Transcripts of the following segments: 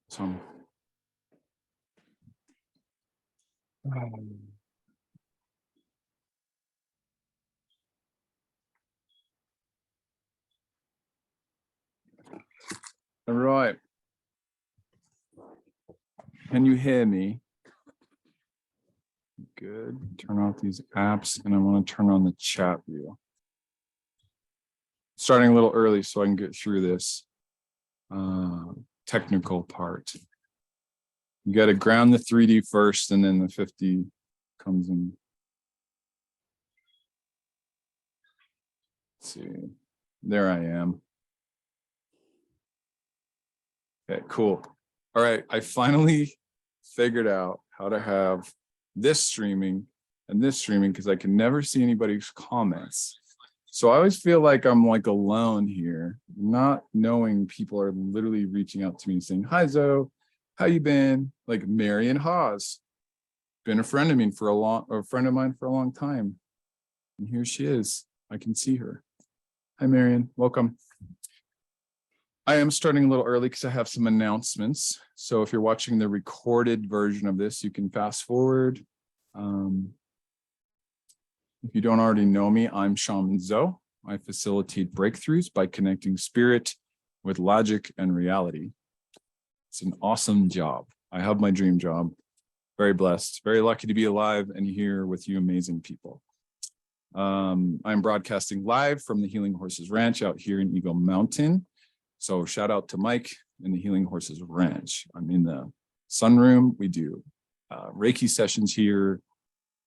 So, all right. Can you hear me? Good. Turn off these apps, and I want to turn on the chat view. Starting a little early so I can get through this technical part. You got to ground the 3D first, and then the 50 comes in. Let's see. There I am. Okay, cool. All right, I finally figured out how to have this streaming and this streaming because I can never see anybody's comments. So I always feel like I'm like alone here, not knowing people are literally reaching out to me saying, "Hi Zo, how you been?" Like Marion Hawes, been a friend of mine for a long time. And here she is. I can see her. Hi Marion, welcome. I am starting a little early because I have some announcements. So if you're watching the recorded version of this, you can fast forward. If you don't already know me, I'm Shaman Zo. I facilitate breakthroughs by connecting spirit with logic and reality. It's an awesome job. I have my dream job. Very blessed, very lucky to be alive and here with you amazing people. I'm broadcasting live from the Healing Horses Ranch out here in Eagle Mountain. So shout out to Mike and the Healing Horses Ranch. I'm in the sunroom. We do Reiki sessions here,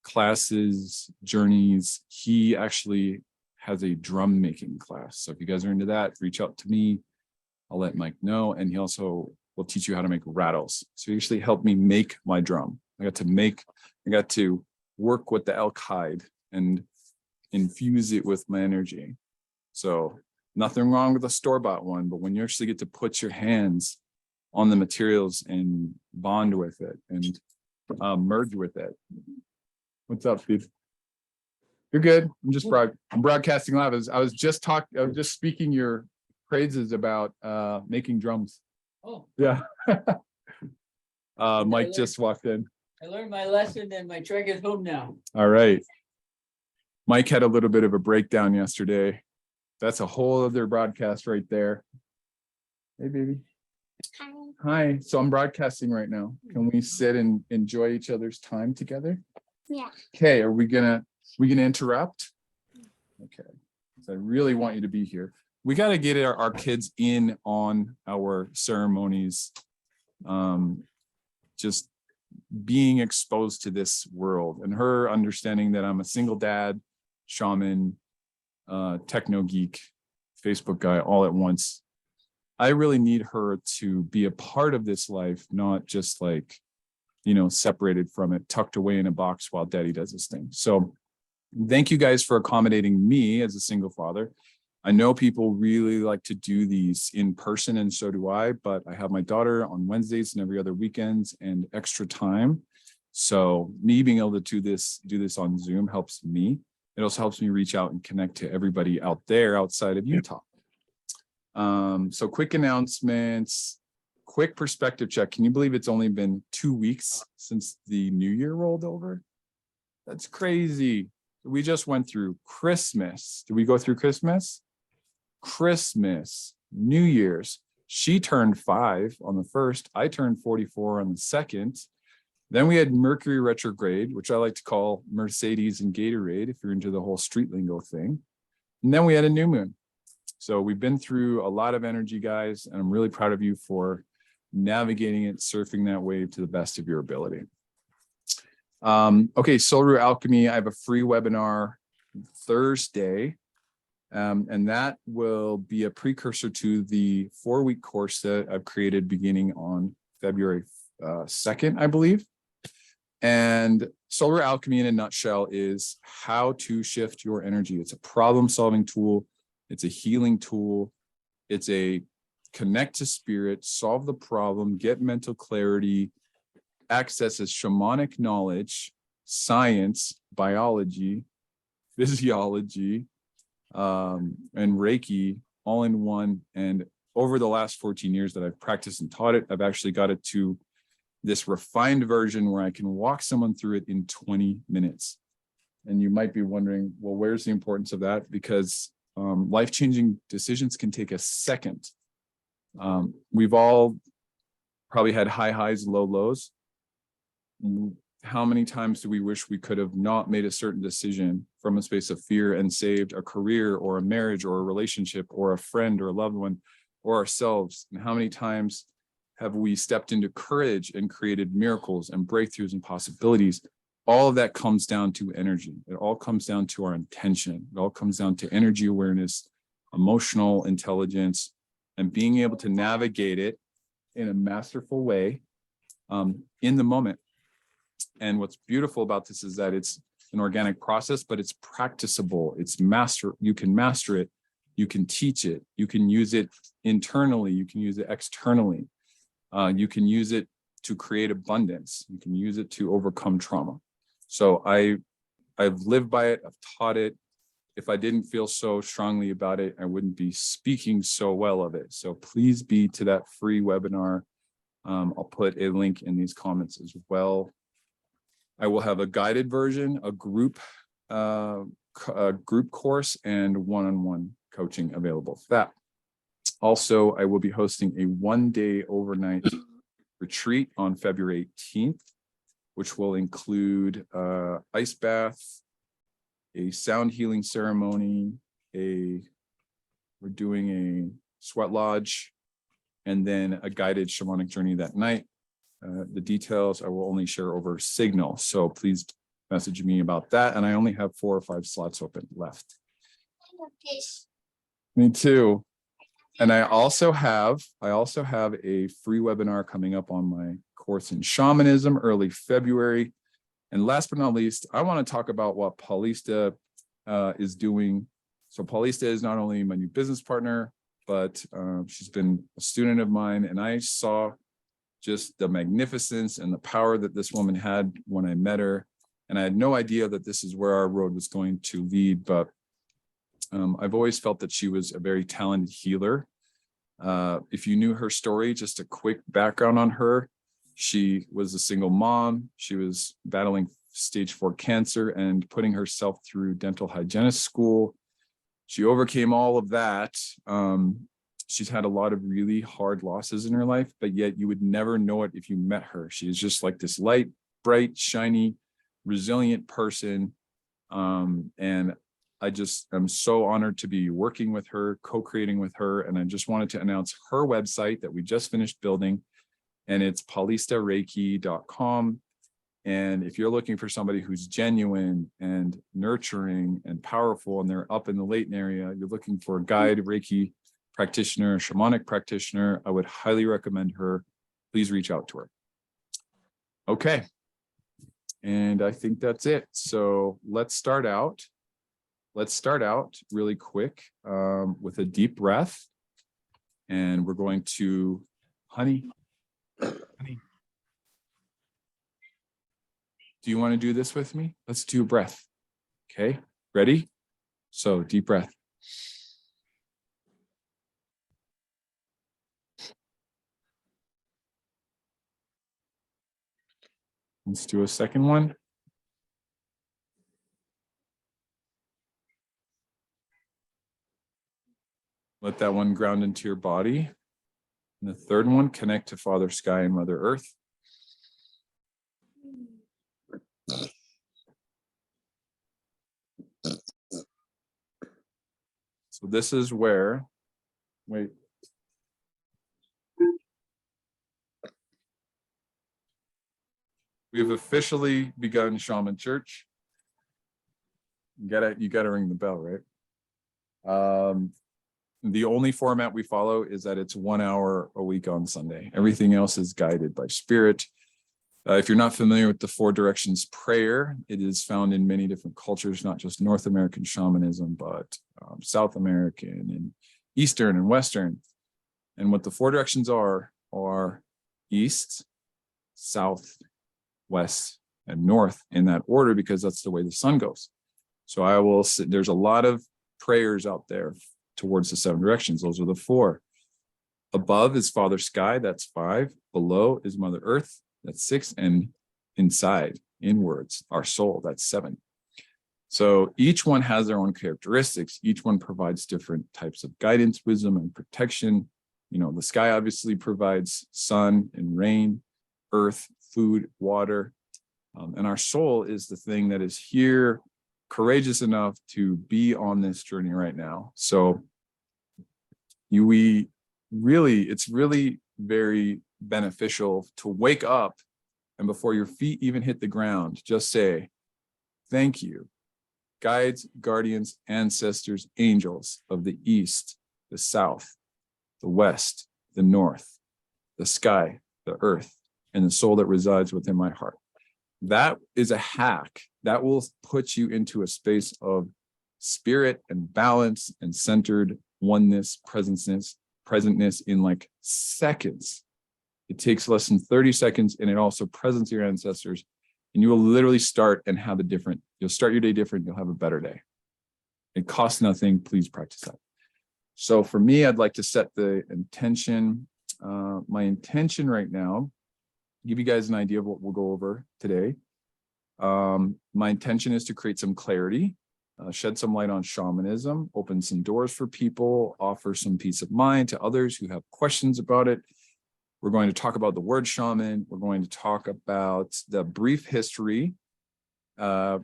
classes, journeys. He actually has a drum making class. So if you guys are into that, reach out to me. I'll let Mike know. And he also will teach you how to make rattles. So he actually helped me make my drum. I got to work with the elk hide and infuse it with my energy. So nothing wrong with a store-bought one, but when you actually get to put your hands on the materials and bond with it and merge with it. What's up, Steve? You're good. I'm broadcasting live. I was just speaking your praises about making drums. Oh. Yeah. Mike just walked in. I learned my lesson and my trek is home now. All right. Mike had a little bit of a breakdown yesterday. That's a whole other broadcast right there. Hey, baby. Hi. Hi. So I'm broadcasting right now. Can we sit and enjoy each other's time together? Yeah. Okay. Are we gonna interrupt? Okay. So I really want you to be here. We got to get our kids in on our ceremonies. Just being exposed to this world and her understanding that I'm a single dad, shaman, techno geek, Facebook guy all at once. I really need her to be a part of this life, not just like, separated from it, tucked away in a box while daddy does his thing. So thank you guys for accommodating me as a single father. I know people really like to do these in person, and so do I, but I have my daughter on Wednesdays and every other weekends and extra time. So me being able to do this on Zoom helps me. It also helps me reach out and connect to everybody out there outside of Utah. So quick announcements, quick perspective check. Can you believe it's only been 2 weeks since the new year rolled over? That's crazy. We just went through Christmas. Did we go through Christmas? Christmas, New Year's. She turned 5 on the 1st. I turned 44 on the 2nd. Then we had Mercury retrograde, which I like to call Mercedes and Gatorade, if you're into the whole street lingo thing. And then we had a new moon. So we've been through a lot of energy, guys, and I'm really proud of you for navigating it, surfing that wave to the best of your ability. Okay, Solar Alchemy, I have a free webinar Thursday, and that will be a precursor to the 4-week course that I've created beginning on February 2nd, I believe. And Solar Alchemy in a nutshell is how to shift your energy. It's a problem-solving tool. It's a healing tool. It's a connect to spirit, solve the problem, get mental clarity, accesses shamanic knowledge, science, biology, physiology, and Reiki all in one, and over the last 14 years that I've practiced and taught it, I've actually got it to this refined version where I can walk someone through it in 20 minutes. And you might be wondering, well, where's the importance of that? Because life-changing decisions can take a second. We've all probably had high highs, low lows. How many times do we wish we could have not made a certain decision from a space of fear and saved a career or a marriage or a relationship or a friend or a loved one or ourselves? And how many times have we stepped into courage and created miracles and breakthroughs and possibilities? All of that comes down to energy. It all comes down to our intention. It all comes down to energy awareness, emotional intelligence, and being able to navigate it in a masterful way in the moment. And what's beautiful about this is that it's an organic process, but it's practicable. You can master it. You can teach it. You can use it internally. You can use it externally. You can use it to create abundance. You can use it to overcome trauma. So I've lived by it. I've taught it. If I didn't feel so strongly about it, I wouldn't be speaking so well of it. So please be to that free webinar. I'll put a link in these comments as well. I will have a guided version, a group course, and one-on-one coaching available for that. Also, I will be hosting a one-day overnight retreat on February 18th, which will include ice bath, a sound healing ceremony, we're doing a sweat lodge, and then a guided shamanic journey that night. The details I will only share over Signal, so please message me about that. And I only have 4 or 5 slots open left. Me too. And I also have a free webinar coming up on my course in shamanism early February. And last but not least, I want to talk about what Paulista is doing. So Paulista is not only my new business partner, but she's been a student of mine, and I saw just the magnificence and the power that this woman had when I met her. And I had no idea that this is where our road was going to lead, but I've always felt that she was a very talented healer. If you knew her story, just a quick background on her, she was a single mom. She was battling stage 4 cancer and putting herself through dental hygienist school. She overcame all of that. She's had a lot of really hard losses in her life, but yet you would never know it if you met her. She is just like this light, bright, shiny, resilient person. And I just am so honored to be working with her, co-creating with her. And I just wanted to announce her website that we just finished building, and it's paulistareiki.com. And if you're looking for somebody who's genuine and nurturing and powerful, and they're up in the Layton area, you're looking for a guide, Reiki practitioner, shamanic practitioner, I would highly recommend her. Please reach out to her. Okay. And I think that's it. So let's start out. Let's start out really quick with a deep breath. And we're going to, honey, do you want to do this with me? Let's do a breath. Okay, ready? So deep breath. Let's do a second one. Let that one ground into your body. And the third one, connect to Father Sky and Mother Earth. So this is where, wait. We've officially begun Shaman Church. You gotta ring the bell, right? The only format we follow is that it's 1 hour a week on Sunday. Everything else is guided by spirit. If you're not familiar with the 4 directions prayer, it is found in many different cultures, not just North American shamanism, but South American and Eastern and Western. And what the 4 directions are east, south, west, and north in that order, because that's the way the sun goes. So there's a lot of prayers out there towards the 7 directions. Those are the 4. Above is Father Sky, that's 5. Below is Mother Earth, that's 6. And inside, inwards, our soul, that's 7. So each one has their own characteristics. Each one provides different types of guidance, wisdom, and protection. You know, the sky obviously provides sun and rain, earth, food, water. And our soul is the thing that is here, courageous enough to be on this journey right now. So it's really very beneficial to wake up, and before your feet even hit the ground, just say, thank you, guides, guardians, ancestors, angels of the east, the south, the west, the north, the sky, the earth, and the soul that resides within my heart. That is a hack that will put you into a space of spirit and balance and centered oneness, presentness in like seconds. It takes less than 30 seconds, and it also presents your ancestors. And you will literally start and have you'll start your day different. You'll have a better day. It costs nothing. Please practice that. So for me, I'd like to set the intention. My intention right now, give you guys an idea of what we'll go over today. My intention is to create some clarity, shed some light on shamanism, open some doors for people, offer some peace of mind to others who have questions about it. We're going to talk about the word shaman. We're going to talk about the brief history,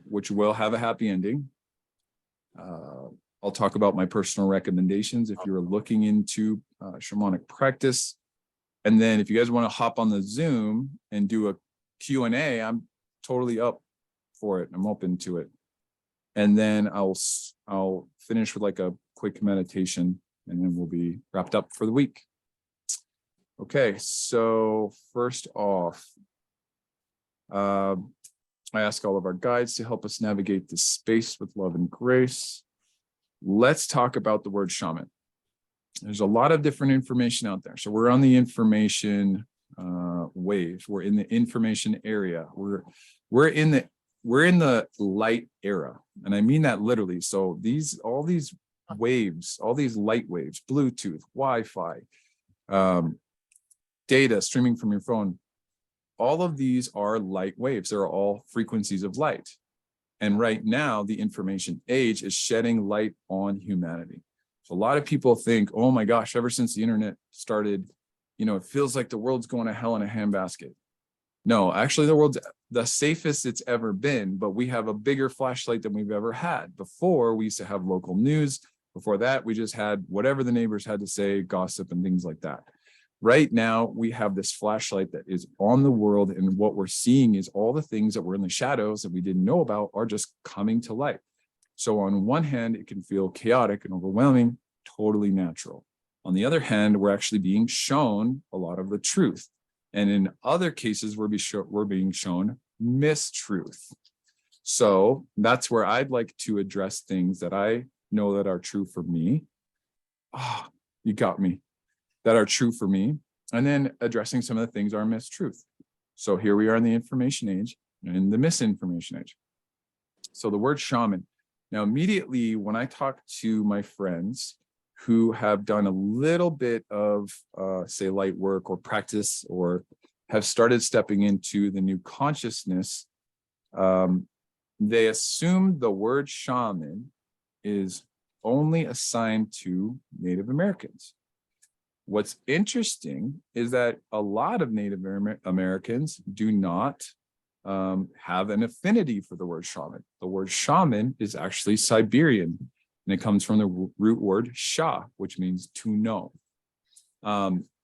which will have a happy ending. I'll talk about my personal recommendations if you're looking into shamanic practice. And then if you guys want to hop on the Zoom and do a Q&A, I'm totally up for it. I'm open to it. And then I'll finish with like a quick meditation, and then we'll be wrapped up for the week. Okay, so first off, I ask all of our guides to help us navigate this space with love and grace. Let's talk about the word shaman. There's a lot of different information out there. So we're on the information wave. We're in the information area. We're in the light era, and I mean that literally. So all these waves, all these light waves, Bluetooth, Wi-Fi, data streaming from your phone, all of these are light waves. They're all frequencies of light. And right now, the information age is shedding light on humanity. So a lot of people think, oh my gosh, ever since the internet started, it feels like the world's going to hell in a handbasket. No, actually, the world's the safest it's ever been, but we have a bigger flashlight than we've ever had. Before, we used to have local news. Before that, we just had whatever the neighbors had to say, gossip and things like that. Right now, we have this flashlight that is on the world, and what we're seeing is all the things that were in the shadows that we didn't know about are just coming to light. So on one hand, it can feel chaotic and overwhelming, totally natural. On the other hand, we're actually being shown a lot of the truth. And in other cases, we're being shown mistruth. So that's where I'd like to address things that I know that are true for me. You got me. That are true for me. And then addressing some of the things are mistruth. So here we are in the information age and in the misinformation age. So the word shaman. Now, immediately when I talk to my friends who have done a little bit of, say, light work or practice, or have started stepping into the new consciousness, they assume the word shaman is only assigned to Native Americans. What's interesting is that a lot of Native Americans do not have an affinity for the word shaman. The word shaman is actually Siberian, and it comes from the root word sha, which means to know.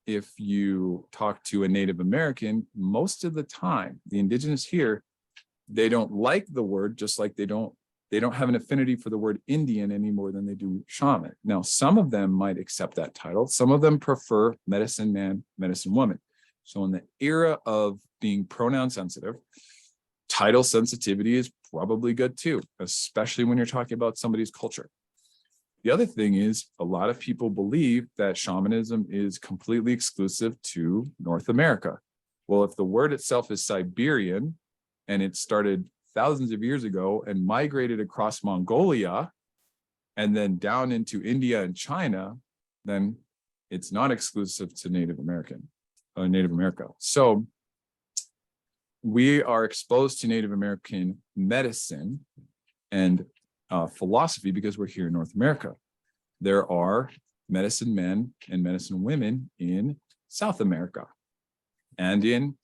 If you talk to a Native American, most of the time, the indigenous here, they don't like the word, just like they don't have an affinity for the word Indian any more than they do shaman. Now, some of them might accept that title. Some of them prefer medicine man, medicine woman. So in the era of being pronoun sensitive, title sensitivity is probably good too, especially when you're talking about somebody's culture. The other thing is, a lot of people believe that shamanism is completely exclusive to North America. Well, if the word itself is Siberian and it started thousands of years ago and migrated across Mongolia and then down into India and China, then It's not exclusive to Native America. So we are exposed to Native American medicine and philosophy because we're here in North America. There are medicine men and medicine women in South America and in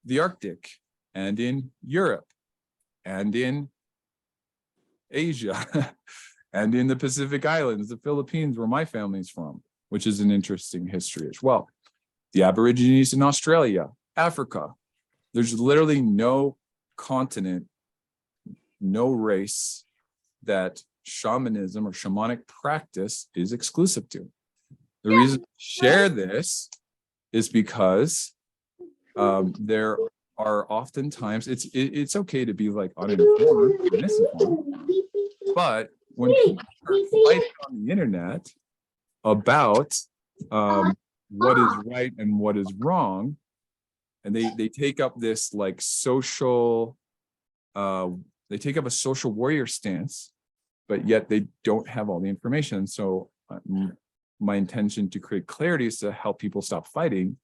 the Arctic and in Europe and in Asia and in the Pacific Islands, the Philippines, where my family's from, which is an interesting history as well. The Aborigines in Australia, Africa. There's literally no continent, no race that shamanism or shamanic practice is exclusive to. The reason I share this is because there are oftentimes, it's okay to be like uninformed or misinformed, but when people are fighting on the internet about what is right and what is wrong, and they take up this like social, they take up a social warrior stance, but yet they don't have all the information. So my intention to create clarity is to help people stop fighting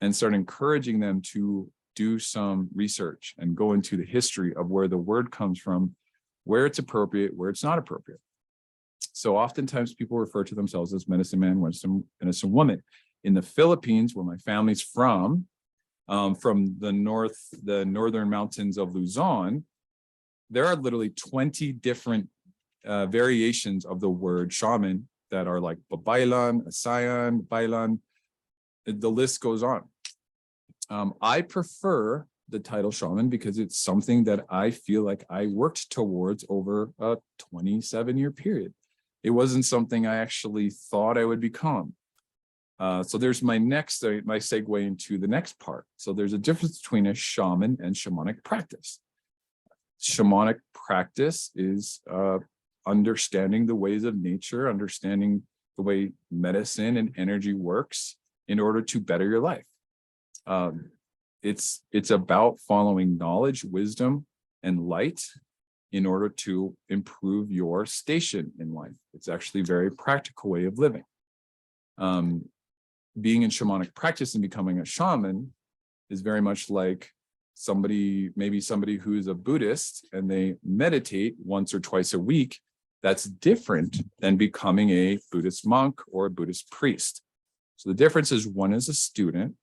and start encouraging them to do some research and go into the history of where the word comes from, where it's appropriate, where it's not appropriate. So oftentimes people refer to themselves as medicine man, medicine woman. In the Philippines, where my family's from the northern mountains of Luzon, there are literally 20 different variations of the word shaman that are like babaylan, asayan, bailan. The list goes on. I prefer the title shaman because it's something that I feel like I worked towards over a 27-year period. It wasn't something I actually thought I would become. So there's my segue into the next part. So there's a difference between a shaman and shamanic practice. Shamanic practice is understanding the ways of nature, understanding the way medicine and energy works in order to better your life. It's about following knowledge, wisdom, and light in order to improve your station in life. It's actually a very practical way of living. Being in shamanic practice and becoming a shaman is very much like maybe somebody who's a Buddhist and they meditate once or twice a week. That's different than becoming a Buddhist monk or a Buddhist priest. So the difference is one is a student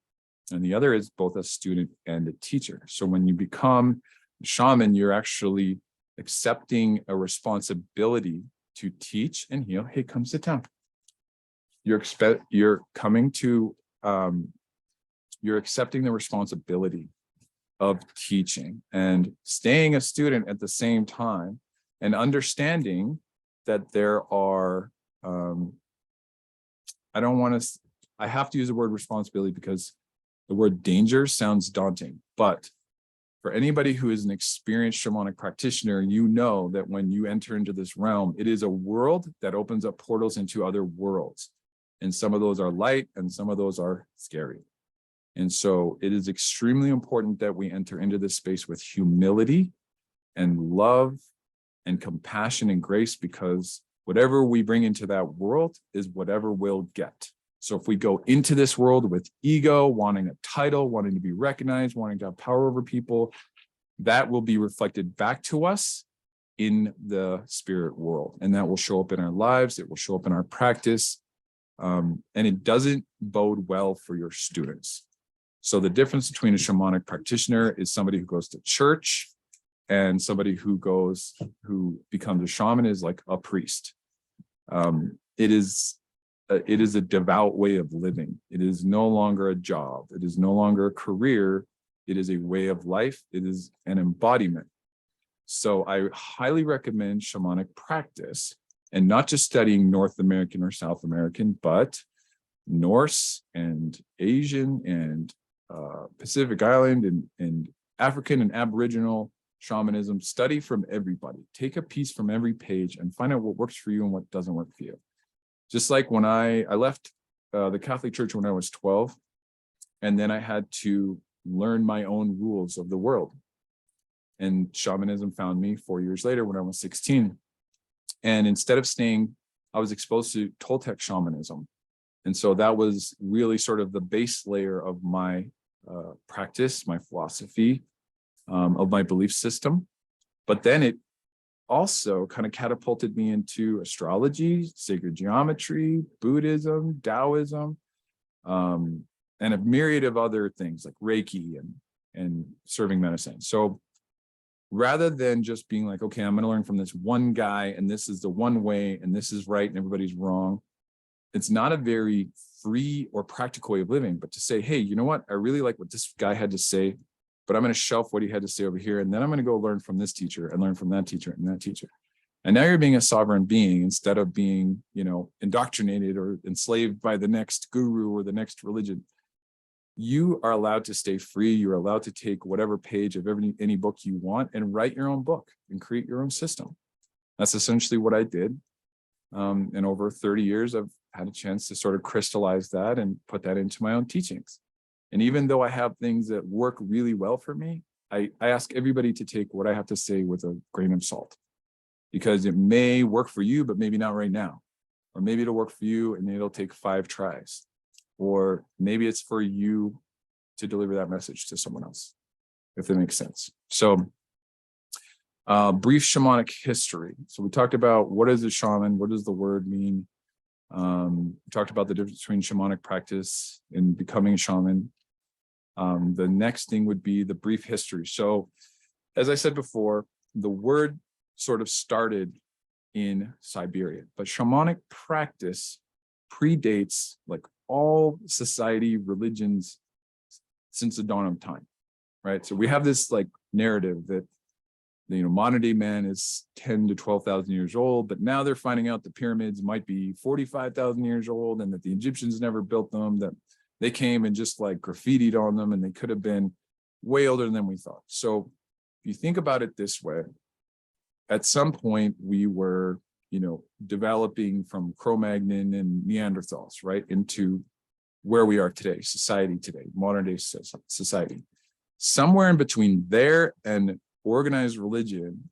and the other is both a student and a teacher. So when you become a shaman, you're actually accepting a responsibility to teach and heal. Hey, come sit down. You're accepting the responsibility of teaching and staying a student at the same time and understanding that there are, I have to use the word responsibility because the word danger sounds daunting, but for anybody who is an experienced shamanic practitioner, you know that when you enter into this realm, it is a world that opens up portals into other worlds. And some of those are light and some of those are scary. And so it is extremely important that we enter into this space with humility and love and compassion and grace, because whatever we bring into that world is whatever we'll get. So if we go into this world with ego, wanting a title, wanting to be recognized, wanting to have power over people, that will be reflected back to us in the spirit world. And that will show up in our lives. It will show up in our practice. And it doesn't bode well for your students. So the difference between a shamanic practitioner is somebody who goes to church and somebody who becomes a shaman is like a priest. It is a devout way of living. It is no longer a job. It is no longer a career. It is a way of life. It is an embodiment. So I highly recommend shamanic practice, and not just studying North American or South American, but Norse and Asian and Pacific Island and African and Aboriginal shamanism. Study from everybody. Take a piece from every page and find out what works for you and what doesn't work for you. Just like when I left the Catholic Church when I was 12, and then I had to learn my own rules of the world. And shamanism found me 4 years later when I was 16. And instead of I was exposed to Toltec shamanism. And so that was really sort of the base layer of my practice, my philosophy, of my belief system. But then it also kind of catapulted me into astrology, sacred geometry, Buddhism, Taoism, and a myriad of other things like Reiki and serving medicine. So rather than just being like, okay, I'm going to learn from this one guy and this is the one way and this is right and everybody's wrong, it's not a very free or practical way of living. But to say, hey, you know what? I really like what this guy had to say, but I'm going to shelf what he had to say over here. And then I'm going to go learn from this teacher and learn from that teacher and that teacher. And now you're being a sovereign being instead of being, indoctrinated or enslaved by the next guru or the next religion. You are allowed to stay free. You're allowed to take whatever page of any book you want and write your own book and create your own system. That's essentially what I did. And over 30 years, I've had a chance to sort of crystallize that and put that into my own teachings. And even though I have things that work really well for me, I ask everybody to take what I have to say with a grain of salt, because it may work for you, but maybe not right now. Or maybe it'll work for you and it'll take 5 tries. Or maybe it's for you to deliver that message to someone else, if that makes sense. So brief shamanic history. So we talked about what is a shaman, what does the word mean? We talked about the difference between shamanic practice and becoming a shaman. The next thing would be the brief history. So as I said before, the word sort of started in Siberia, but shamanic practice predates like all society, religions since the dawn of time, right? So we have this like narrative that modern day man is 10 to 12,000 years old, but now they're finding out the pyramids might be 45,000 years old and that the Egyptians never built them, that they came and just like graffitied on them and they could have been way older than we thought. So if you think about it this way, at some point we were, developing from Cro-Magnon and Neanderthals, right, into where we are today, society today, modern day society. Somewhere in between there and organized religion,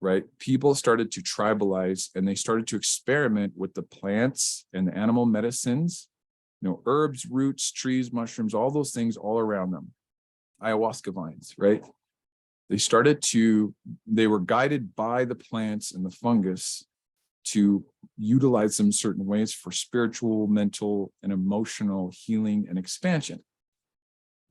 right, people started to tribalize and they started to experiment with the plants and the animal medicines, herbs, roots, trees, mushrooms, all those things all around them. Ayahuasca vines, right? They were guided by the plants and the fungus to utilize them certain ways for spiritual, mental, and emotional healing and expansion.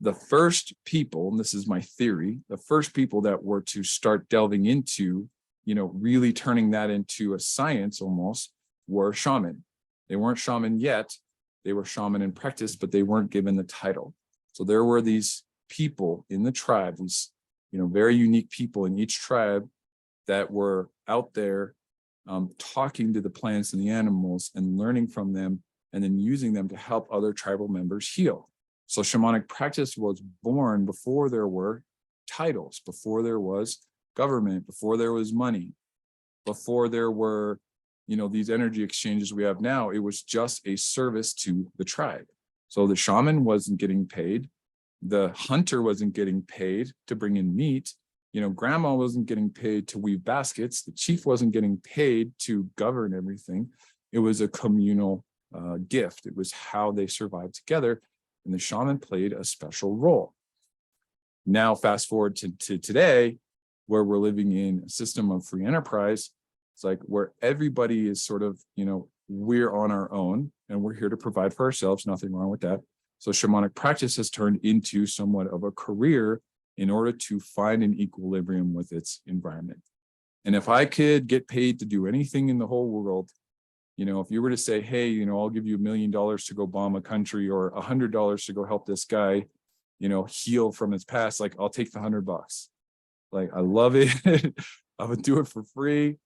The first people, and this is my theory, the first people that were to start delving into, really turning that into a science almost, were shaman. They weren't shaman yet. They were shaman in practice, but they weren't given the title. So there were these people in the tribe, these, very unique people in each tribe that were out there talking to the plants and the animals and learning from them and then using them to help other tribal members heal. So shamanic practice was born before there were titles, before there was government, before there was money, before there were, these energy exchanges we have now. It was just a service to the tribe. So the shaman wasn't getting paid. The hunter wasn't getting paid to bring in meat. Grandma wasn't getting paid to weave baskets. The chief wasn't getting paid to govern everything. It was a communal gift. It was how they survived together. And the shaman played a special role. Now, fast forward to today, where we're living in a system of free enterprise. It's like where everybody is sort of, we're on our own and we're here to provide for ourselves. Nothing wrong with that. So shamanic practice has turned into somewhat of a career in order to find an equilibrium with its environment. And if I could get paid to do anything in the whole world, if you were to say, hey, I'll give you $1 million to go bomb a country or $100 to go help this guy, heal from his past, like I'll take the $100. Like, I love it. I would do it for free,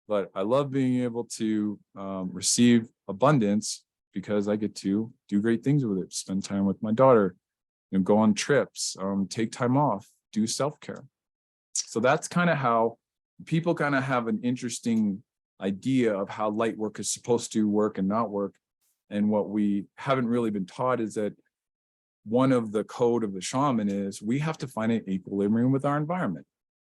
but I love being able to receive abundance because I get to do great things with it, spend time with my daughter, go on trips, take time off, do self-care. So that's kind of how people kind of have an interesting idea of how light work is supposed to work and not work. And what we haven't really been taught is that one of the code of the shaman is we have to find an equilibrium with our environment.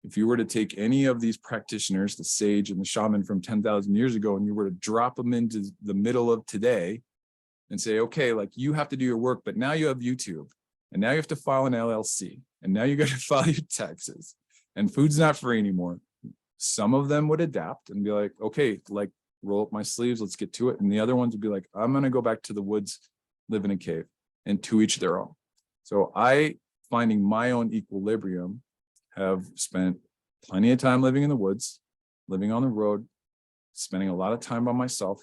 If you were to take any of these practitioners, the sage and the shaman from 10,000 years ago, and you were to drop them into the middle of today, and say, okay, like you have to do your work, but now you have YouTube, and now you have to file an LLC, and now you got to file your taxes, and food's not free anymore. Some of them would adapt and be like, okay, like roll up my sleeves, let's get to it. And the other ones would be like, I'm going to go back to the woods, live in a cave, and to each their own. So I, finding my own equilibrium, have spent plenty of time living in the woods, living on the road, spending a lot of time by myself.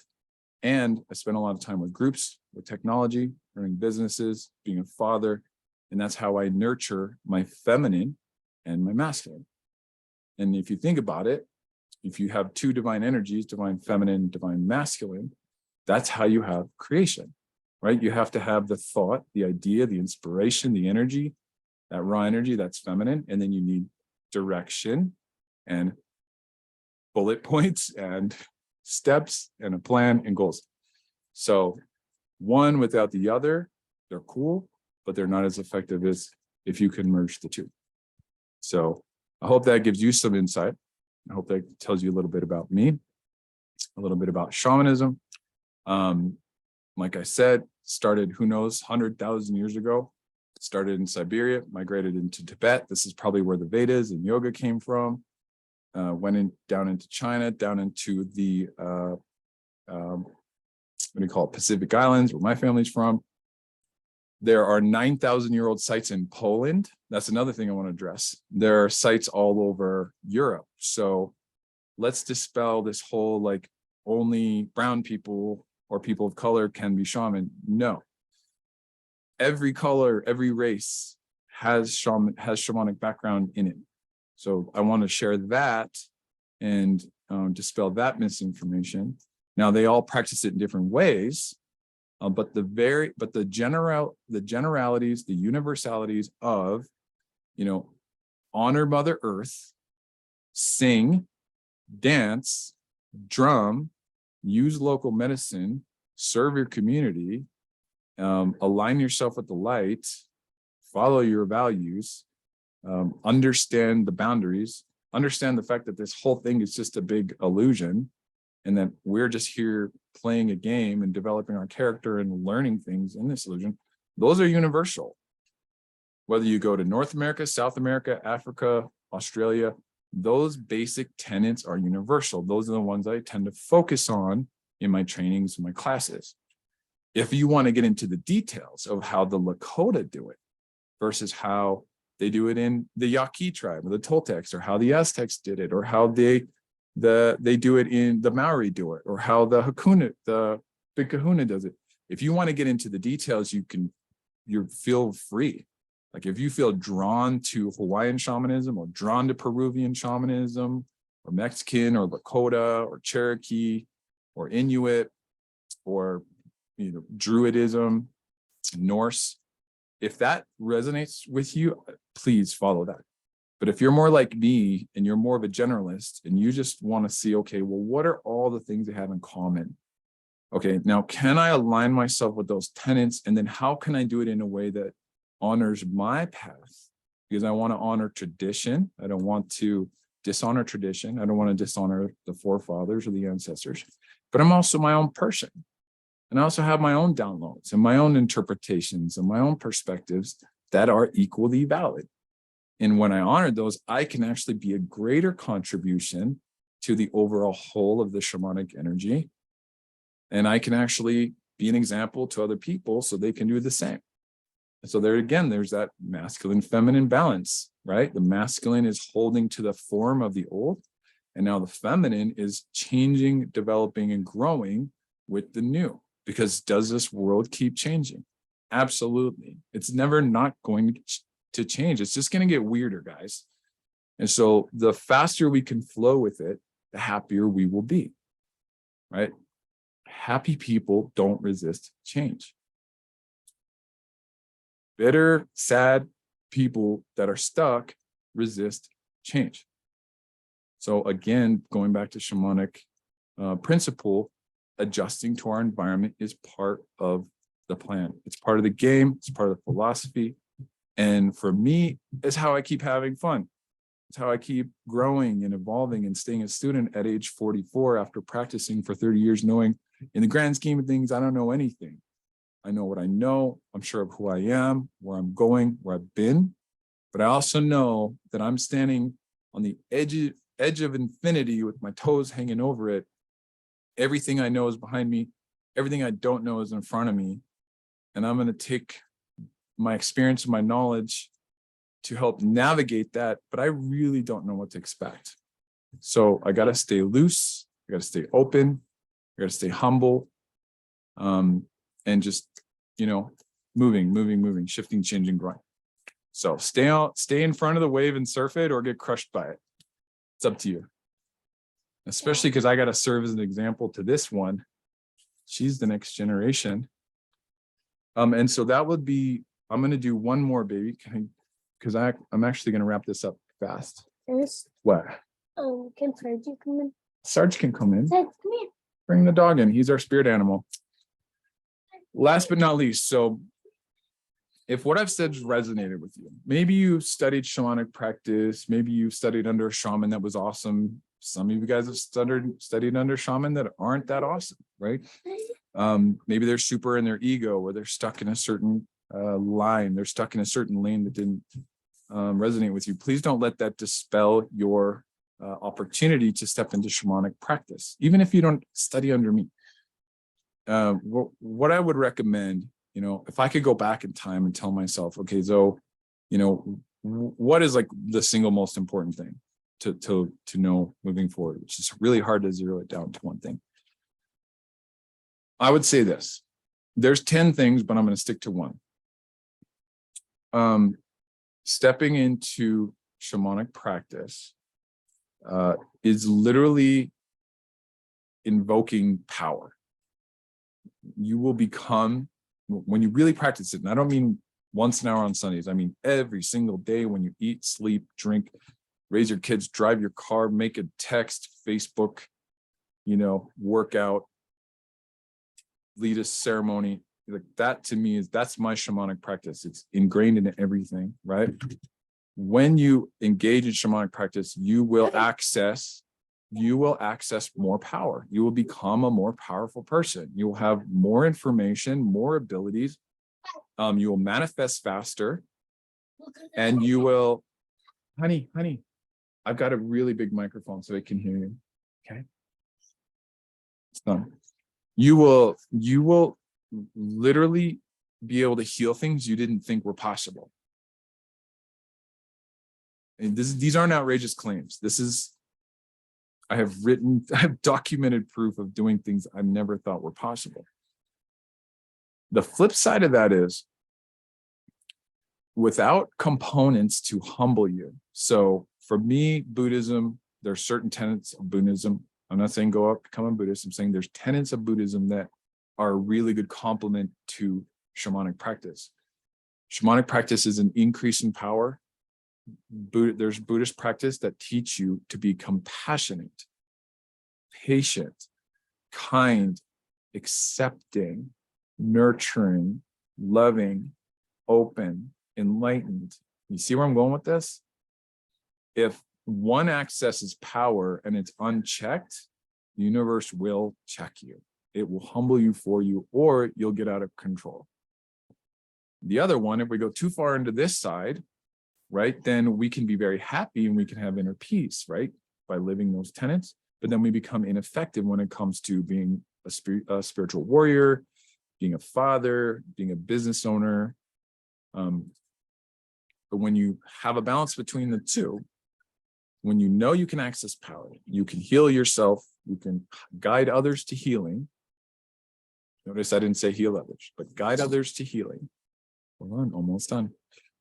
And I spent a lot of time with groups, with technology, running businesses, being a father. And that's how I nurture my feminine and my masculine. And if you think about it, if you have two divine energies, divine feminine, divine masculine, that's how you have creation, right? You have to have the thought, the idea, the inspiration, the energy, that raw energy, that's feminine. And then you need direction and bullet points and steps and a plan and goals. So one without the other, they're cool, but they're not as effective as if you can merge the two. So I hope that gives you some insight. I hope that tells you a little bit about me, a little bit about shamanism. Like I said, started, who knows, 100,000 years ago. Started in Siberia, migrated into Tibet. This is probably where the Vedas and yoga came from. Went down into China, down into the, what do you call it, Pacific Islands, where my family's from. There are 9,000-year-old sites in Poland. That's another thing I want to address. There are sites all over Europe. So let's dispel this whole, like, only brown people or people of color can be shaman. No. Every color, every race has shamanic background in it. So I want to share that and dispel that misinformation. Now, they all practice it in different ways, but the generalities, the universalities of, honor Mother Earth, sing, dance, drum, use local medicine, serve your community, align yourself with the light, follow your values, understand the boundaries, understand the fact that this whole thing is just a big illusion, and that we're just here playing a game and developing our character and learning things in this illusion. Those are universal. Whether you go to North America, South America, Africa, Australia, those basic tenets are universal. Those are the ones I tend to focus on in my trainings and my classes. If you want to get into the details of how the Lakota do it versus how they do it in the Yaqui tribe or the Toltecs, or how the Aztecs did it, or how they do it in the Maori do it, or how the Big Kahuna does it. If you want to get into the details, you feel free. Like if you feel drawn to Hawaiian shamanism, or drawn to Peruvian shamanism, or Mexican, or Lakota, or Cherokee, or Inuit, or Druidism, Norse, if that resonates with you, please follow that. But if you're more like me and you're more of a generalist and you just want to see, okay, well, what are all the things they have in common? Okay, now can I align myself with those tenets? And then how can I do it in a way that honors my path? Because I want to honor tradition. I don't want to dishonor tradition. I don't want to dishonor the forefathers or the ancestors, but I'm also my own person. And I also have my own downloads and my own interpretations and my own perspectives that are equally valid. And when I honor those, I can actually be a greater contribution to the overall whole of the shamanic energy. And I can actually be an example to other people so they can do the same. And so there again, there's that masculine feminine balance, right? The masculine is holding to the form of the old, and now the feminine is changing, developing, and growing with the new. Because does this world keep changing? Absolutely. It's never not going to change. It's just going to get weirder, guys. And so the faster we can flow with it, the happier we will be, right? Happy people don't resist change. Bitter, sad people that are stuck resist change. So again, going back to shamanic principle, adjusting to our environment is part of the plan. It's part of the game. It's part of the philosophy. And for me, it's how I keep having fun. It's how I keep growing and evolving and staying a student at age 44 after practicing for 30 years, knowing in the grand scheme of things, I don't know anything. I know what I know. I'm sure of who I am, where I'm going, where I've been. But I also know that I'm standing on the edge of infinity with my toes hanging over it. Everything I know is behind me. Everything I don't know is in front of me. And I'm going to take my experience and my knowledge to help navigate that. But I really don't know what to expect. So I got to stay loose. I got to stay open. I got to stay humble. And just, moving, shifting, changing, growing. So stay in front of the wave and surf it or get crushed by it. It's up to you. Especially because I got to serve as an example to this one. She's the next generation. And so that would be, I'm going to do one more, baby, because I'm actually going to wrap this up fast. Yes. What? Can Sarge come in? Sarge can come in. Sarge, come here. Bring the dog in. He's our spirit animal. Last but not least, so if what I've said resonated with you, maybe you studied shamanic practice, maybe you studied under a shaman that was awesome. Some of you guys have studied under shaman that aren't that awesome, right? Maybe they're super in their ego, or they're stuck in a certain line, they're stuck in a certain lane that didn't resonate with you. Please don't let that dispel your opportunity to step into shamanic practice, even if you don't study under me. What I would recommend, if I could go back in time and tell myself, okay, Zo, what is like the single most important thing to know moving forward, which is really hard to zero it down to one thing. I would say this, there's 10 things, but I'm going to stick to one. Stepping into shamanic practice is literally invoking power. You will become, when you really practice it, and I don't mean once an hour on Sundays, I mean every single day when you eat, sleep, drink, raise your kids, drive your car, make a text, Facebook, work out, lead a ceremony. Like that to me that's my shamanic practice. It's ingrained in everything, right? When you engage in shamanic practice, you will access more power. You will become a more powerful person. You will have more information, more abilities. You will manifest faster, and you will, honey, I've got a really big microphone so it can hear you. Okay. It's done. You will literally be able to heal things you didn't think were possible. And these aren't outrageous claims. I have documented proof of doing things I never thought were possible. The flip side of that is, without components to humble you. So for me, Buddhism, there are certain tenets of Buddhism. I'm not saying go up, become a Buddhist. I'm saying there's tenets of Buddhism that are a really good complement to shamanic practice. Shamanic practice is an increase in power. There's Buddhist practice that teach you to be compassionate, patient, kind, accepting, nurturing, loving, open, enlightened. You see where I'm going with this? If one accesses power and it's unchecked, the universe will check you. It will humble you for you, or you'll get out of control. The other one, if we go too far into this side, right, then we can be very happy and we can have inner peace, right, by living those tenets. But then we become ineffective when it comes to being a spiritual warrior, being a father, being a business owner. But when you have a balance between the two, when you know you can access power, you can heal yourself, you can guide others to healing. Notice I didn't say heal others, but guide others to healing. Hold on, almost done.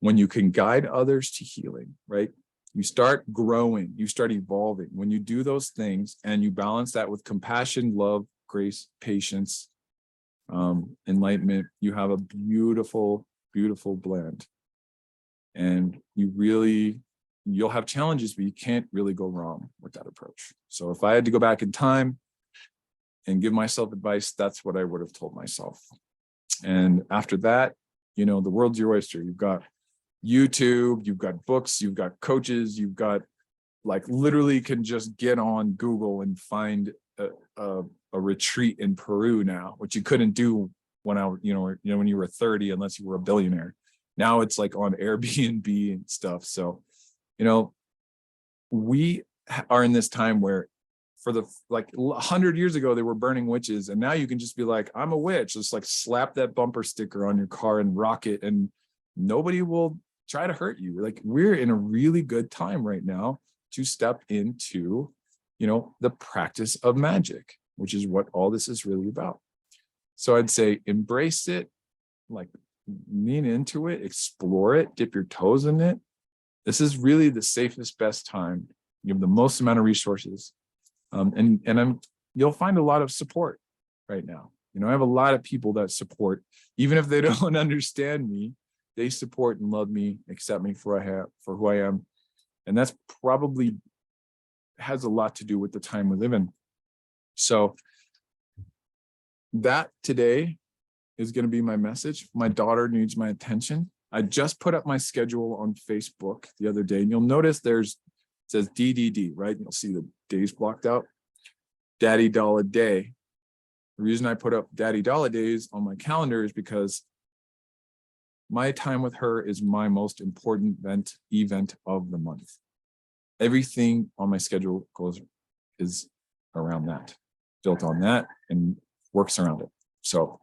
When you can guide others to healing, right? You start growing, you start evolving. When you do those things and you balance that with compassion, love, grace, patience, enlightenment, you have a beautiful, beautiful blend. And you'll have challenges, but you can't really go wrong with that approach. So if I had to go back in time and give myself advice, that's what I would have told myself. And after that, the world's your oyster. You've got YouTube, you've got books, you've got coaches, you've got literally can just get on Google and find a retreat in Peru now, which you couldn't do when when you were 30, unless you were a billionaire. Now it's like on Airbnb and stuff. So, we are in this time where for the 100 years ago, they were burning witches. And now you can just be like, I'm a witch. Just like slap that bumper sticker on your car and rock it. And nobody will try to hurt you. Like, we're in a really good time right now to step into, the practice of magic, which is what all this is really about. So I'd say embrace it, like lean into it, explore it, dip your toes in it. This is really the safest, best time. You have the most amount of resources. You'll find a lot of support right now. I have a lot of people that support, even if they don't understand me, they support and love me, accept me for who I am. And that's probably has a lot to do with the time we live in. So that today is going to be my message. My daughter needs my attention. I just put up my schedule on Facebook the other day, and you'll notice it says DDD, right? You'll see the days blocked out. Daddy Dollar Day. The reason I put up Daddy Dollar Days on my calendar is because my time with her is my most important event of the month. Everything on my schedule is around that, built on that, and works around it. So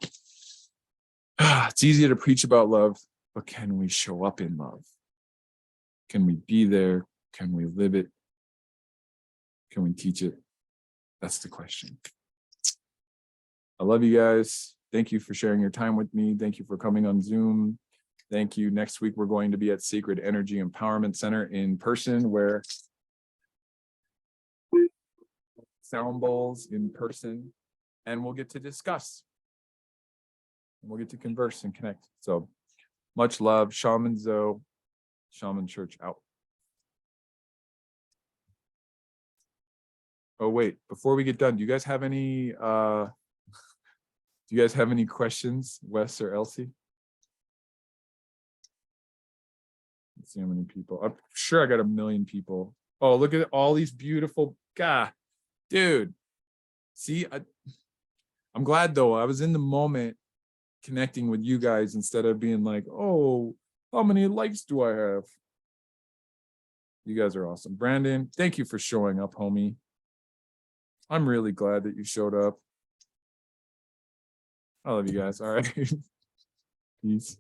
it's easier to preach about love, but can we show up in love? Can we be there? Can we live it? Can we teach it? That's the question. I love you guys. Thank you for sharing your time with me. Thank you for coming on Zoom. Thank you. Next week, we're going to be at Sacred Energy Empowerment Center in person, where sound bowls in person, and we'll get to discuss. We'll get to converse and connect. So much love. Shaman Zo, Shaman Church out. Oh, wait, before we get done, do you guys have any questions, Wes or Elsie? Let's see how many people. I'm sure I got 1 million people. Oh, look at all these beautiful, God, dude. See, I'm glad though. I was in the moment connecting with you guys instead of being like, oh, how many likes do I have? You guys are awesome. Brandon, thank you for showing up, homie. I'm really glad that you showed up. I love you guys. All right. Peace.